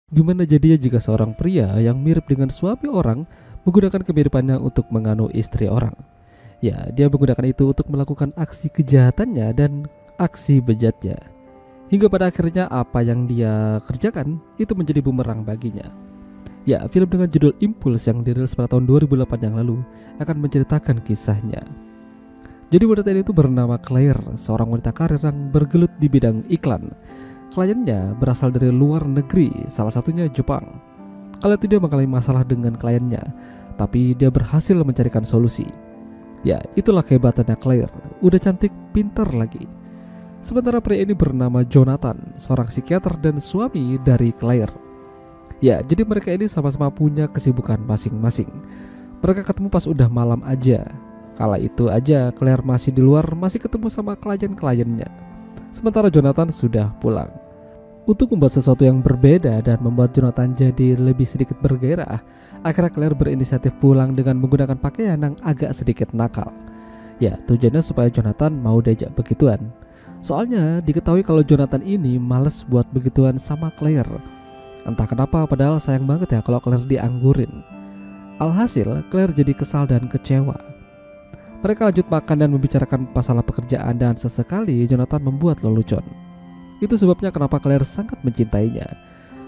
Gimana jadinya jika seorang pria yang mirip dengan suami orang menggunakan kemiripannya untuk menganu istri orang? Ya, dia menggunakan itu untuk melakukan aksi kejahatannya dan aksi bejatnya. Hingga pada akhirnya apa yang dia kerjakan itu menjadi bumerang baginya. Ya, film dengan judul Impulse yang dirilis pada tahun 2008 yang lalu akan menceritakan kisahnya. Jadi wanita ini itu bernama Claire, seorang wanita karir yang bergelut di bidang iklan. Kliennya berasal dari luar negeri, salah satunya Jepang. Kala itu dia mengalami masalah dengan kliennya, tapi dia berhasil mencarikan solusi. Ya, itulah kehebatannya Claire, udah cantik, pintar lagi. Sementara pria ini bernama Jonathan, seorang psikiater dan suami dari Claire. Ya, jadi mereka ini sama-sama punya kesibukan masing-masing. Mereka ketemu pas udah malam aja. Kala itu aja Claire masih di luar, masih ketemu sama klien-kliennya. Sementara Jonathan sudah pulang. Untuk membuat sesuatu yang berbeda dan membuat Jonathan jadi lebih sedikit bergairah, akhirnya Claire berinisiatif pulang dengan menggunakan pakaian yang agak sedikit nakal. Ya, tujuannya supaya Jonathan mau diajak begituan. Soalnya diketahui kalau Jonathan ini males buat begituan sama Claire. Entah kenapa, padahal sayang banget ya kalau Claire dianggurin. Alhasil, Claire jadi kesal dan kecewa. Mereka lanjut makan dan membicarakan masalah pekerjaan dan sesekali Jonathan membuat lelucon. Itu sebabnya kenapa Claire sangat mencintainya.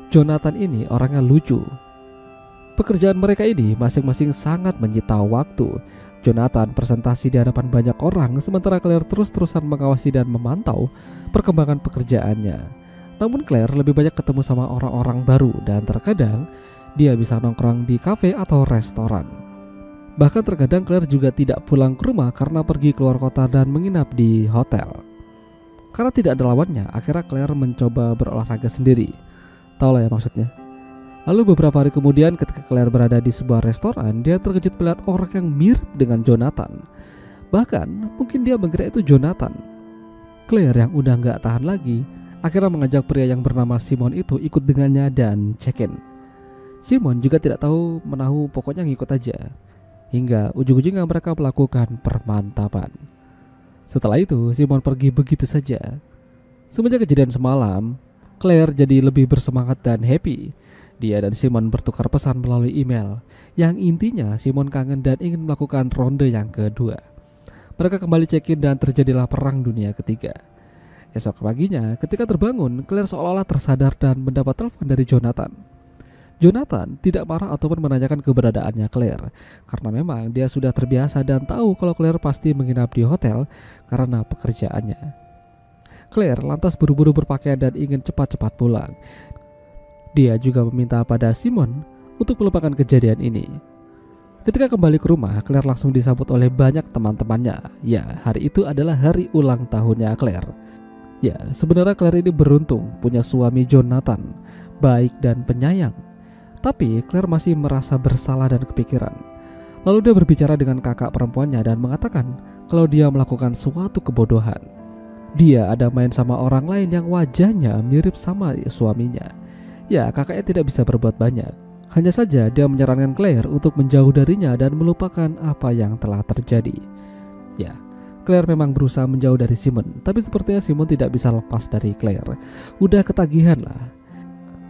Jonathan ini orangnya lucu. Pekerjaan mereka ini masing-masing sangat menyita waktu. Jonathan presentasi di hadapan banyak orang, sementara Claire terus-terusan mengawasi dan memantau perkembangan pekerjaannya. Namun Claire lebih banyak ketemu sama orang-orang baru dan terkadang dia bisa nongkrong di kafe atau restoran. Bahkan terkadang Claire juga tidak pulang ke rumah karena pergi keluar kota dan menginap di hotel. Karena tidak ada lawannya, akhirnya Claire mencoba berolahraga sendiri. Tahu lah ya maksudnya. Lalu beberapa hari kemudian ketika Claire berada di sebuah restoran, dia terkejut melihat orang yang mirip dengan Jonathan. Bahkan mungkin dia mengira itu Jonathan. Claire yang udah gak tahan lagi, akhirnya mengajak pria yang bernama Simon itu ikut dengannya dan check-in. Simon juga tidak tahu menahu, pokoknya ngikut aja. Hingga ujung-ujungnya mereka melakukan permantapan. Setelah itu, Simon pergi begitu saja. Semenjak kejadian semalam, Claire jadi lebih bersemangat dan happy. Dia dan Simon bertukar pesan melalui email, yang intinya Simon kangen dan ingin melakukan ronde yang kedua. Mereka kembali check-in dan terjadilah perang dunia ketiga. Esok paginya, ketika terbangun, Claire seolah-olah tersadar dan mendapat telepon dari Jonathan. Jonathan tidak marah ataupun menanyakan keberadaannya Claire, karena memang dia sudah terbiasa dan tahu kalau Claire pasti menginap di hotel karena pekerjaannya. Claire lantas buru-buru berpakaian dan ingin cepat-cepat pulang. Dia juga meminta pada Simon untuk melupakan kejadian ini. Ketika kembali ke rumah, Claire langsung disambut oleh banyak teman-temannya. Ya, hari itu adalah hari ulang tahunnya Claire. Ya, sebenarnya Claire ini beruntung punya suami Jonathan, baik dan penyayang. Tapi Claire masih merasa bersalah dan kepikiran. Lalu dia berbicara dengan kakak perempuannya dan mengatakan kalau dia melakukan suatu kebodohan. Dia ada main sama orang lain yang wajahnya mirip sama suaminya. Ya, kakaknya tidak bisa berbuat banyak. Hanya saja dia menyarankan Claire untuk menjauh darinya dan melupakan apa yang telah terjadi. Ya, Claire memang berusaha menjauh dari Simon, tapi sepertinya Simon tidak bisa lepas dari Claire. Udah ketagihan lah.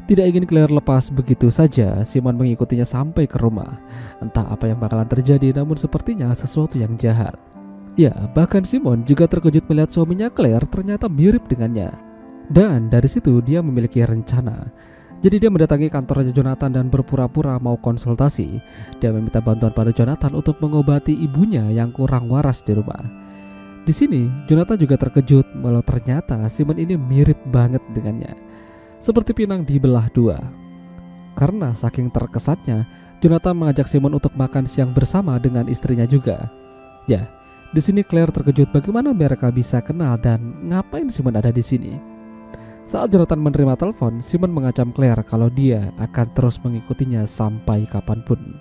Tidak ingin Claire lepas begitu saja, Simon mengikutinya sampai ke rumah. Entah apa yang bakalan terjadi, namun sepertinya sesuatu yang jahat. Ya, bahkan Simon juga terkejut melihat suaminya Claire ternyata mirip dengannya. Dan dari situ dia memiliki rencana. Jadi dia mendatangi kantornya Jonathan dan berpura-pura mau konsultasi. Dia meminta bantuan pada Jonathan untuk mengobati ibunya yang kurang waras di rumah. Di sini, Jonathan juga terkejut walau ternyata Simon ini mirip banget dengannya. Seperti pinang dibelah dua. Karena saking terkesannya, Jonathan mengajak Simon untuk makan siang bersama dengan istrinya juga. Ya, di sini Claire terkejut bagaimana mereka bisa kenal dan ngapain Simon ada di sini. Saat Jonathan menerima telepon, Simon mengancam Claire kalau dia akan terus mengikutinya sampai kapanpun.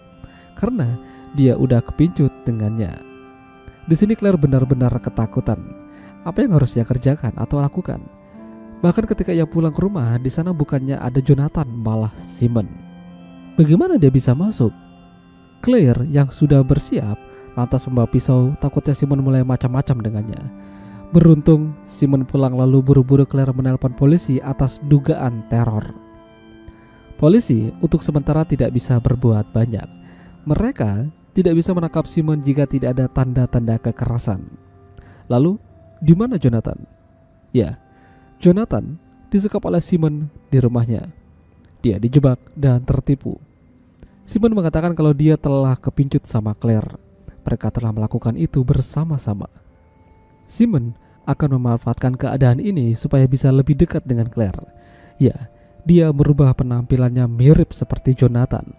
Karena dia udah kepincut dengannya. Di sini Claire benar-benar ketakutan. Apa yang harus dia kerjakan atau lakukan? Bahkan ketika ia pulang ke rumah, di sana bukannya ada Jonathan, malah Simon. Bagaimana dia bisa masuk? Claire yang sudah bersiap lantas membawa pisau, takutnya Simon mulai macam-macam dengannya. Beruntung Simon pulang lalu buru-buru Claire menelpon polisi atas dugaan teror. Polisi untuk sementara tidak bisa berbuat banyak. Mereka tidak bisa menangkap Simon jika tidak ada tanda-tanda kekerasan. Lalu, di mana Jonathan? Ya, Jonathan disekap oleh Simon di rumahnya. Dia dijebak dan tertipu. Simon mengatakan kalau dia telah kepincut sama Claire. Mereka telah melakukan itu bersama-sama. Simon akan memanfaatkan keadaan ini supaya bisa lebih dekat dengan Claire. Ya, dia merubah penampilannya mirip seperti Jonathan.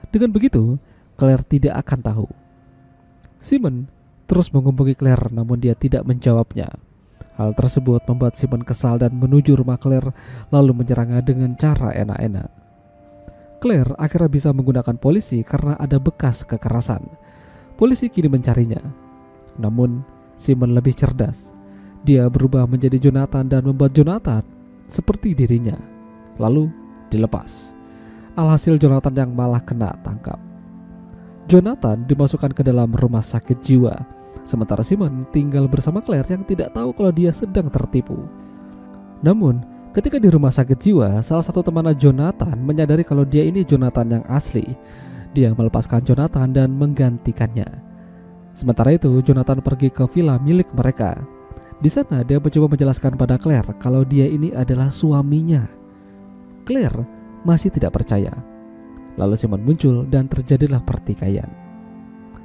Dengan begitu, Claire tidak akan tahu. Simon terus menghubungi Claire namun dia tidak menjawabnya. Hal tersebut membuat Simon kesal dan menuju rumah Claire lalu menyerangnya dengan cara enak-enak. Claire akhirnya bisa menggunakan polisi karena ada bekas kekerasan. Polisi kini mencarinya. Namun Simon lebih cerdas. Dia berubah menjadi Jonathan dan membuat Jonathan seperti dirinya. Lalu dilepas. Alhasil Jonathan yang malah kena tangkap. Jonathan dimasukkan ke dalam rumah sakit jiwa. Sementara Simon tinggal bersama Claire yang tidak tahu kalau dia sedang tertipu. Namun, ketika di rumah sakit jiwa, salah satu teman Jonathan menyadari kalau dia ini Jonathan yang asli. Dia melepaskan Jonathan dan menggantikannya. Sementara itu, Jonathan pergi ke villa milik mereka. Di sana dia mencoba menjelaskan pada Claire kalau dia ini adalah suaminya. Claire masih tidak percaya. Lalu Simon muncul dan terjadilah pertikaian.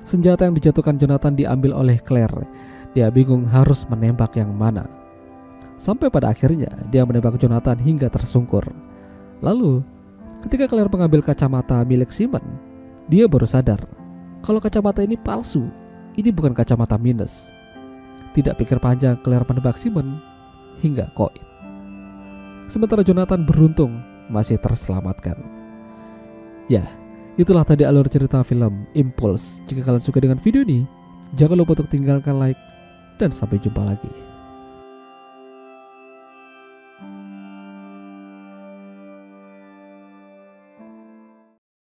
Senjata yang dijatuhkan Jonathan diambil oleh Claire. Dia bingung harus menembak yang mana. Sampai pada akhirnya dia menembak Jonathan hingga tersungkur. Lalu ketika Claire mengambil kacamata milik Simon, dia baru sadar kalau kacamata ini palsu. Ini bukan kacamata minus. Tidak pikir panjang, Claire menebak Simon hingga koit. Sementara Jonathan beruntung masih terselamatkan. Ya, itulah tadi alur cerita film Impulse. Jika kalian suka dengan video ini, jangan lupa untuk tinggalkan like dan sampai jumpa lagi.